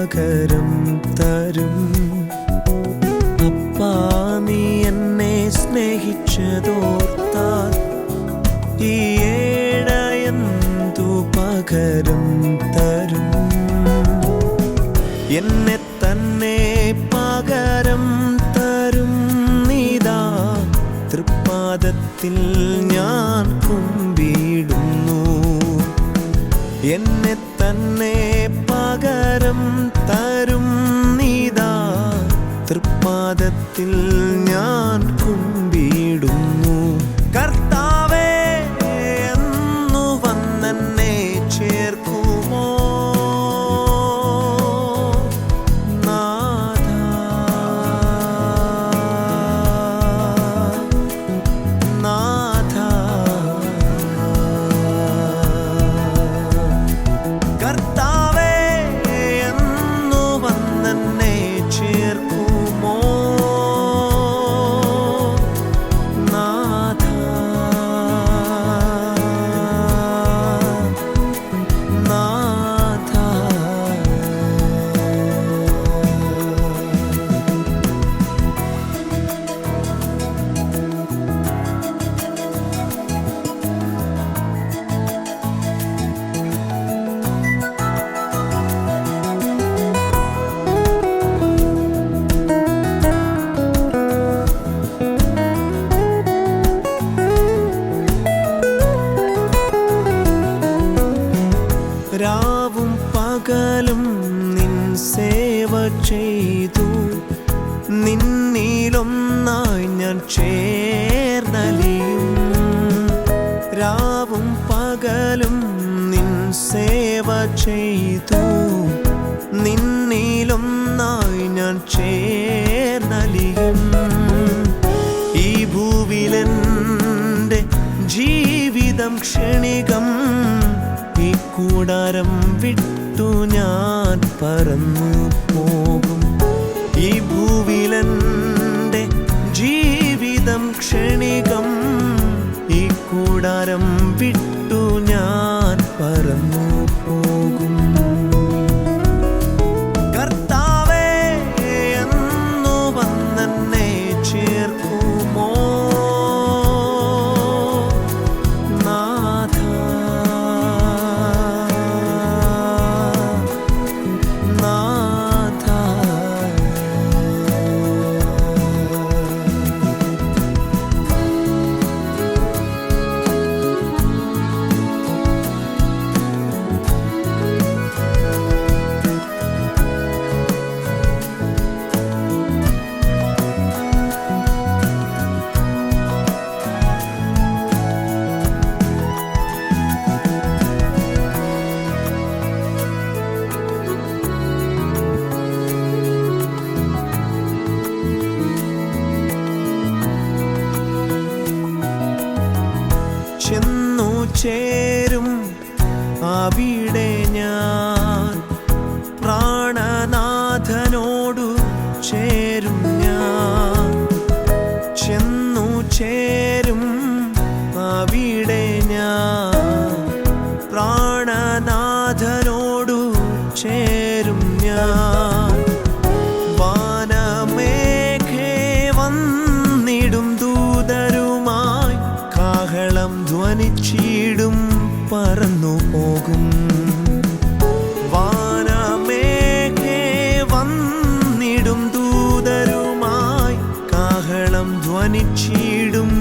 പകരം തരും. അപ്പാ നീ എന്നെ സ്നേഹിച്ചതോർത്താൽ ഈ ഏഴ എന്തു പകരം തരും. എന്നെ തന്നെ പകരം തരും നീതാ, തൃപ്പാദത്തിൽ ഞാൻ കുമ്പിടുന്നു. എന്നെ തന്നെ പകരം തരും നീതാ, തൃപ്പാദത്തിൽ ഞാൻ കുമ്പിടുന്നു. കർത്താവേ, എന്നു വന്നെന്നെ ചേർക്കുമോ നാഥ? കർത്താവേ, എന്നു വന്നെന്നെ ചേർക്കുമോ നാഥ? നാഥ, രാവും പകലും നിൻ സേവ ചെയ്തു. നിന്നിലൊന്നായി ഞാൻ ചേർന്നലിയും. രാവും പകലും നിൻ സേവ ചെയ്തു. നിന്നിലൊന്നായി ഞാൻ ചേർന്നലിയും. ഈ ഭൂവിലെൻ്റെ ജീവിതം ക്ഷണികം. ഈ കൂടാരം വിട്ടു ഞാൻ പറന്നു പോകും. ഈ ഭൂവിലെൻ്റെ ജീവിതം ക്ഷണികം. ഈ കൂടാരം വിട്ടു ഞാൻ പറന്നു പോകും. കർത്താവേ, എന്നു വന്നെന്നെ ചേർക്കുമോ നാഥ? നാഥ, ചെന്നു ചേരും അവിടെ ഞാൻ, പ്രാണനാഥനോടു ചേരും ഞാൻ. ചെന്നു ചേരും അവിടെ ഞാൻ, പ്രാണനാഥനോടു ചേരും ഞാൻ. വാനമേഘേ വന്നിടും ദൂതരുമായി, കാഹളം ധ്വനിച്ചിടും പറന്നു പോകും. വാനമേഘേ വന്നിടും ദൂതരുമായി, കാഹളം ധ്വനിച്ചിടും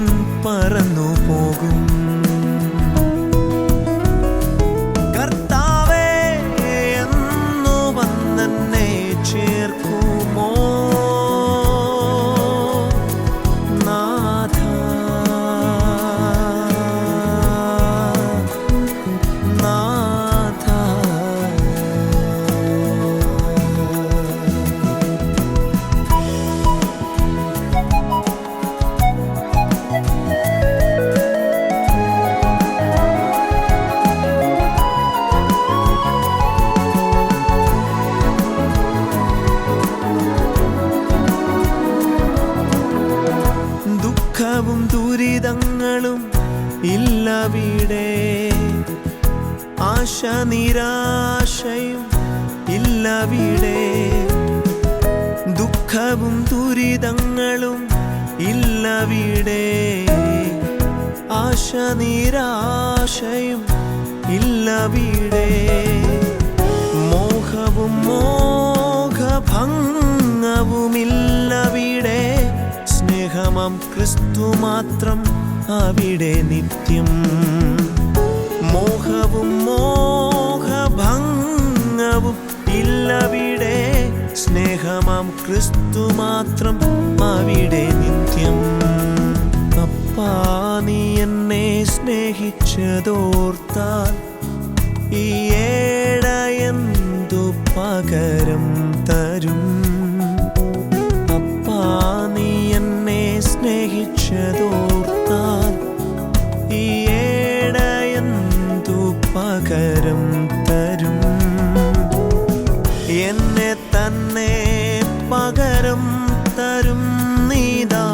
പറന്നു പോകും. കർത്താവേ, എന്നു വന്നെന്നെ ചേർക്കുമോ നാഥ? നാഥ, ദുഃഖവും ദുരിതങ്ങളും ഇല്ലവിടെ, ആശ നിരാശയും ഇല്ല ഇല്ലവിടെ, ദുഃഖവും ദുരിതങ്ങളും ഇല്ലവിടെ, ആശ നിരാശയും ഇല്ലവിടെ, മോഹവും മോഹഭംഗവുമില്ലവിടെ, സ്നേഹമാം ക്രിസ്തു മാത്രം അവിടെ നിത്യം. മോഹവും മോഹഭംഗവും ഇല്ലവിടെ, സ്നേഹമാം ക്രിസ്തു മാത്രം അവിടെ നിത്യം. അപ്പാ നീ എന്നെ സ്നേഹിച്ചതോർത്താൽ ഈ ഏട എന്തു പകരം തരും? അപ്പാ നീ എന്നെ സ്നേഹിച്ചതോർത്താൽ ഈ ഏട എന്തു പകരം തരും? എന്നെ തന്നെ പകരം തരും നീതാ,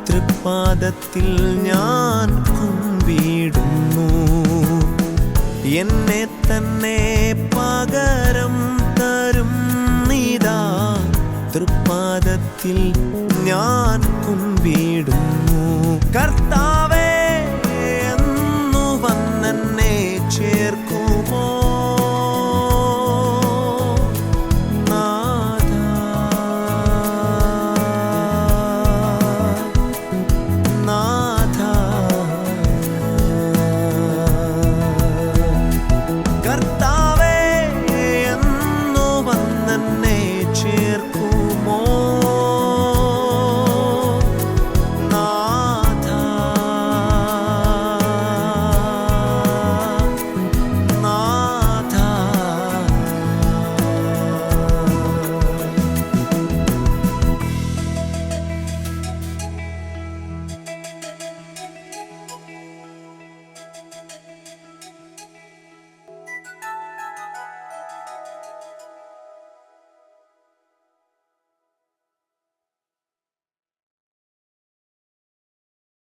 തൃപ്പാദത്തിൽ ഞാൻ കുമ്പിടുന്നു. എന്നെ തന്നെ പകരം തരും നീതാ, തൃപ്പാദത്തിൽ ഞാൻ കുമ്പിടുന്നു. കർത്താവ്